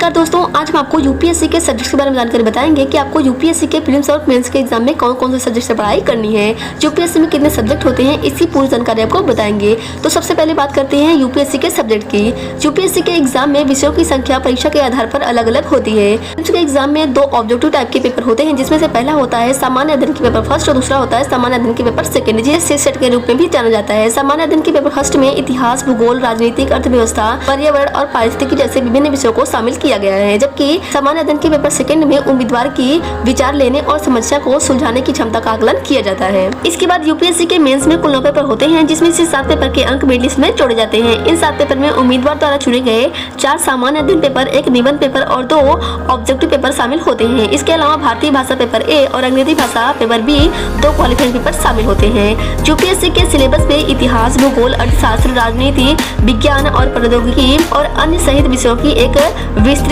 नमस्कार दोस्तों, आज हम आपको यूपीएससी के सब्जेक्ट्स के बारे में जानकारी बताएंगे कि आपको यूपीएससी के प्रीलिम्स और मेंस के एग्जाम में कौन कौन से सब्जेक्ट से पढ़ाई करनी है, यूपीएससी में कितने सब्जेक्ट होते हैं, इसकी पूरी जानकारी आपको बताएंगे। तो सबसे पहले बात करते हैं यूपीएससी के सब्जेक्ट की। यूपीएससी के एग्जाम में विषयों की संख्या परीक्षा के आधार पर अलग अलग होती है। प्रीलिम्स के एग्जाम में दो ऑब्जेक्टिव टाइप के पेपर होते हैं, जिसमें से पहला होता है सामान्य अध्ययन के पेपर फर्स्ट और दूसरा होता है सामान्य अध्ययन के पेपर सेकंड, जिसे सेट के रूप में भी जाना जाता है। सामान्य अध्ययन के पेपर फर्स्ट में इतिहास, भूगोल, राजनीतिक, अर्थव्यवस्था, पर्यावरण और पारिस्थितिकी जैसे विभिन्न विषयों को शामिल किया गया है, जबकि सामान्य अध्ययन के पेपर सेकंड में उम्मीदवार की विचार लेने और समस्या को सुलझाने की क्षमता का आकलन किया जाता है। इसके बाद यूपीएससी के मेंस में कुल 9 पेपर होते हैं, जिसमें से 7 पेपर के अंक मेरिट लिस्ट में जोड़े जाते हैं। इन 7 पेपर में उम्मीदवार द्वारा चुने गए 4 सामान्य अध्ययन पेपर, 1 निबंध पेपर और 2 ऑब्जेक्टिव पेपर शामिल होते हैं। इसके अलावा भारतीय भाषा पेपर ए और अंग्रेजी भाषा पेपर बी 2 क्वालिफाइंग पेपर शामिल होते हैं। यूपीएससी के सिलेबस में इतिहास, भूगोल, अर्थशास्त्र, राजनीति, विज्ञान और प्रौद्योगिकी और अन्य सहित विषयों की एक विस्तृत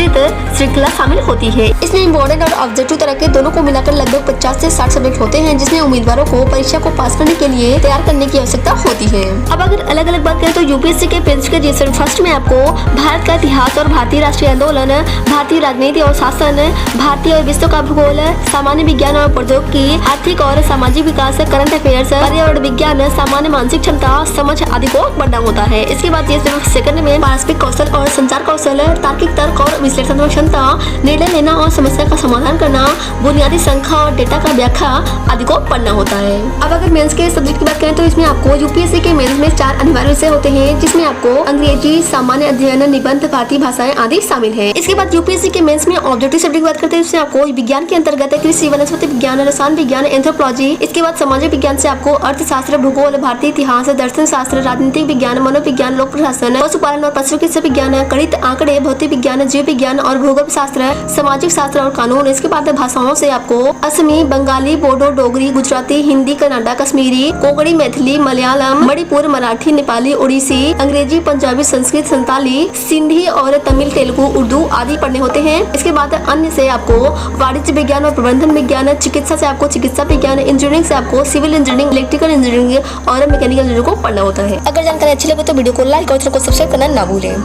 श्रृंखला शामिल होती है। इसमें इम्पोर्टेंट और ऑब्जेक्टिव तरह के दोनों को मिलाकर लगभग 50 से 60 सब्जेक्ट होते हैं, जिसमें उम्मीदवारों को परीक्षा को पास करने के लिए तैयार करने की आवश्यकता होती है। अब अगर अलग अलग बात करें तो यूपीएससी के प्रीलिम्स के रजिस्टर फर्स्ट में आपको भारत का इतिहास और भारतीय राष्ट्रीय आंदोलन, भारतीय राजनीति और शासन, भारतीय और विश्व का भूगोल, सामान्य विज्ञान और प्रौद्योगिकी, आर्थिक और सामाजिक विकास, करंट अफेयर्स, पर्यावरण विज्ञान, सामान्य मानसिक क्षमता, समझ आदि को पढ़ना होता है। इसके बाद ये सेकंड में पारस्परिक कौशल और संचार कौशल, तार्किक तर्क और विश्लेषणात्मक क्षमता, निर्णय लेना और समस्या का समाधान करना, बुनियादी संख्या और डेटा का व्याख्या आदि को पढ़ना होता है। अब अगर मेंस के सब्जेक्ट की बात करें तो इसमें आपको यूपीएससी के मेंस में 4 अनिवार्य विषय होते हैं, जिसमें आपको अंग्रेजी, सामान्य अध्ययन, निबंध, भारतीय भाषाएं आदि शामिल है। इसके बाद यूपीएससी के मेंस में ऑब्जेक्टिव सब्जेक्ट की बात करते हैं, इसमें आपको विज्ञान के अंतर्गत कृषि, वनस्पति विज्ञान, रसायन विज्ञान, एंथ्रोपोलॉजी। इसके बाद सामाजिक विज्ञान से आपको अर्थशास्त्र, भूगोल, भारतीय इतिहास, दर्शन शास्त्र, राजनीतिक विज्ञान, मनोविज्ञान, लोक प्रशासन, पशुपालन और पशु चिकित्सा विज्ञान, गणित, आंकड़े, भौतिक विज्ञान, जीव विज्ञान और भूगोल शास्त्र, सामाजिक शास्त्र और कानून। इसके बाद भाषाओं से आपको असमी, बंगाली, बोडो, डोगरी, गुजराती, हिंदी, कन्नड़ा, कश्मीरी, कोंकणी, मैथिली, मलयालम, मणिपुर, मराठी, नेपाली, ओडिसी, अंग्रेजी, पंजाबी, संस्कृत, संताली, सिंधी और तमिल, तेलुगु, उर्दू आदि पढ़ने होते हैं। इसके बाद अन्य से आपको वाणिज्य विज्ञान और प्रबंधन विज्ञान, चिकित्सा से आपको चिकित्सा विज्ञान, इंजीनियरिंग से आपको सिविल इंजीनियरिंग, इलेक्ट्रिकल इंजीनियरिंग और मैकेनिकल इंजीनियरिंग को पढ़ना होता है। अगर जानकारी अच्छी लगे तो वीडियो को लाइक और चैनल को सब्सक्राइब करना ना भूलें।